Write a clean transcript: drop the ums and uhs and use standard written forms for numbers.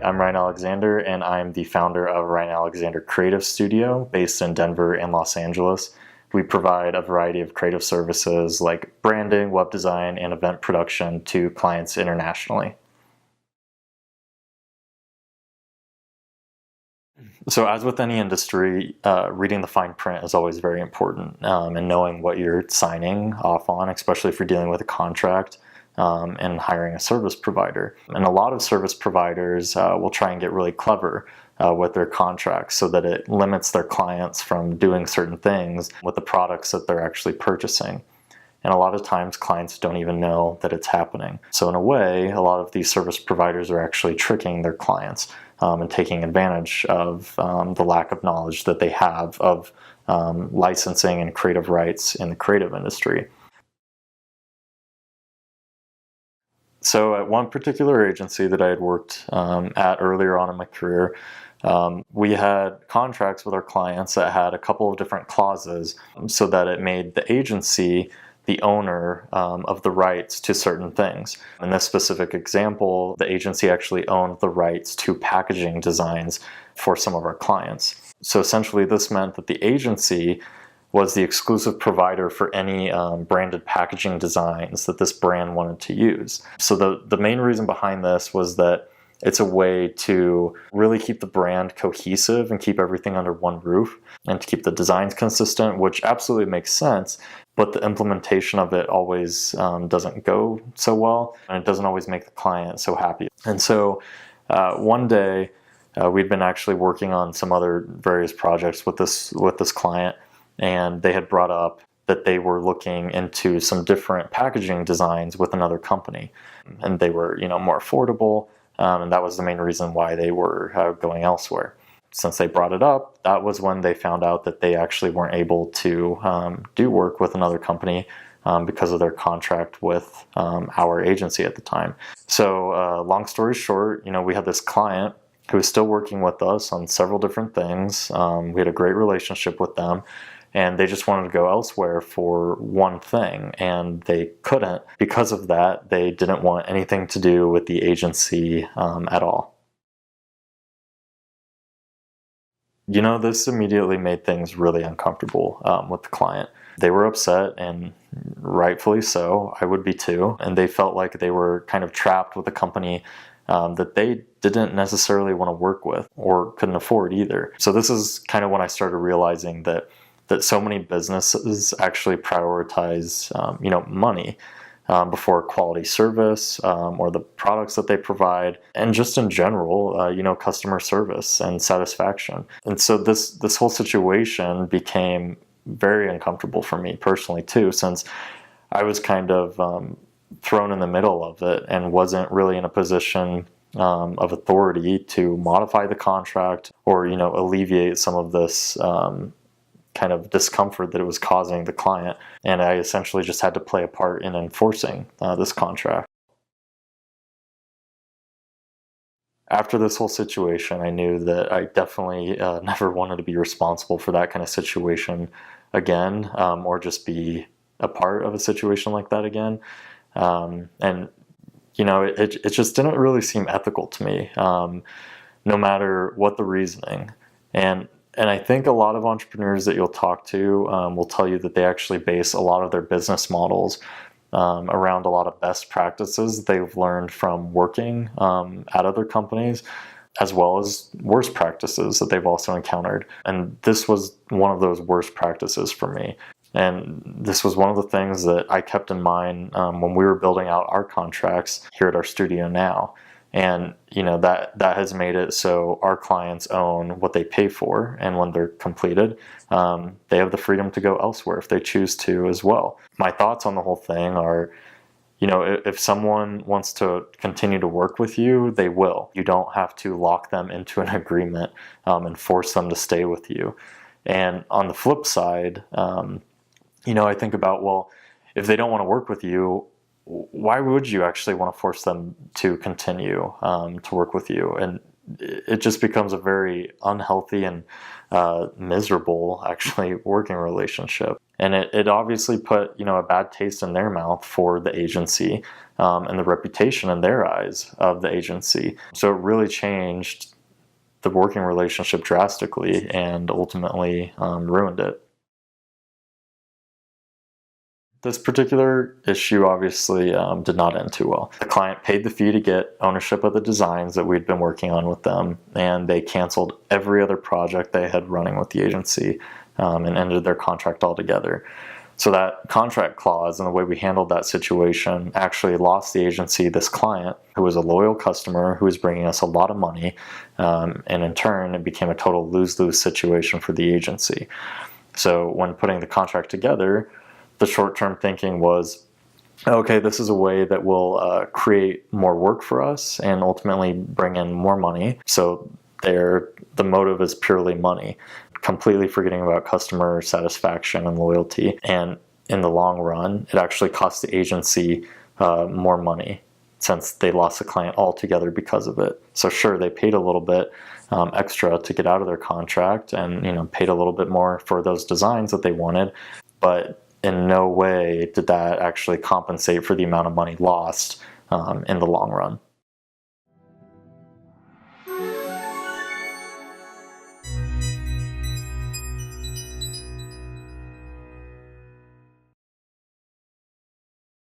I'm Ryan Alexander, and I'm the founder of Ryan Alexander Creative Studio based in Denver and Los Angeles. We provide a variety of creative services like branding, web design, and event production to clients internationally. So as with any industry, reading the fine print is always very important, and knowing what you're signing off on, especially if you're dealing with a contract and hiring a service provider. And a lot of service providers will try and get really clever with their contracts so that it limits their clients from doing certain things with the products that they're actually purchasing. And a lot of times clients don't even know that it's happening. So in a way, a lot of these service providers are actually tricking their clients and taking advantage of the lack of knowledge that they have of licensing and creative rights in the creative industry. So at one particular agency that I had worked at earlier on in my career, we had contracts with our clients that had a couple of different clauses so that it made the agency the owner of the rights to certain things. In this specific example, the agency actually owned the rights to packaging designs for some of our clients. So essentially this meant that the agency was the exclusive provider for any branded packaging designs that this brand wanted to use. So the main reason behind this was that it's a way to really keep the brand cohesive and keep everything under one roof and to keep the designs consistent, which absolutely makes sense, but the implementation of it always doesn't go so well, and it doesn't always make the client so happy. And so one day we'd been actually working on some other various projects with this client, and they had brought up that they were looking into some different packaging designs with another company, and they were, more affordable. And that was the main reason why they were going elsewhere. Since they brought it up, that was when they found out that they actually weren't able to do work with another company because of their contract with our agency at the time. So long story short, we had this client who was still working with us on several different things. We had a great relationship with them, and they just wanted to go elsewhere for one thing, and they couldn't. Because of that, they didn't want anything to do with the agency at all. This immediately made things really uncomfortable with the client. They were upset, and rightfully so. I would be too. And they felt like they were kind of trapped with a company that they didn't necessarily want to work with or couldn't afford either. So this is kind of when I started realizing that so many businesses actually prioritize, money before quality service or the products that they provide, and just in general, customer service and satisfaction. And so this whole situation became very uncomfortable for me personally too, since I was kind of thrown in the middle of it and wasn't really in a position of authority to modify the contract or, alleviate some of this kind of discomfort that it was causing the client, and I essentially just had to play a part in enforcing this contract. After this whole situation, I knew that I definitely never wanted to be responsible for that kind of situation again, or just be a part of a situation like that again. And it just didn't really seem ethical to me, no matter what the reasoning. And I think a lot of entrepreneurs that you'll talk to will tell you that they actually base a lot of their business models around a lot of best practices that they've learned from working at other companies, as well as worst practices that they've also encountered. And this was one of those worst practices for me. And this was one of the things that I kept in mind when we were building out our contracts here at our studio now. And that has made it so our clients own what they pay for, and when they're completed, they have the freedom to go elsewhere if they choose to as well. My thoughts on the whole thing are, if someone wants to continue to work with you, they will. You don't have to lock them into an agreement and force them to stay with you. And on the flip side, I think about, well, if they don't want to work with you, why would you actually want to force them to continue to work with you? And it just becomes a very unhealthy and miserable, actually, working relationship. And it obviously put, a bad taste in their mouth for the agency, and the reputation in their eyes of the agency. So it really changed the working relationship drastically and ultimately ruined it. This particular issue obviously did not end too well. The client paid the fee to get ownership of the designs that we'd been working on with them, and they canceled every other project they had running with the agency, and ended their contract altogether. So that contract clause and the way we handled that situation actually lost the agency this client who was a loyal customer who was bringing us a lot of money, and in turn it became a total lose-lose situation for the agency. So when putting the contract together, the short-term thinking was, okay, this is a way that will create more work for us and ultimately bring in more money. So the motive is purely money, completely forgetting about customer satisfaction and loyalty. And in the long run, it actually cost the agency more money since they lost the client altogether because of it. So sure, they paid a little bit extra to get out of their contract and paid a little bit more for those designs that they wanted, but in no way did that actually compensate for the amount of money lost in the long run.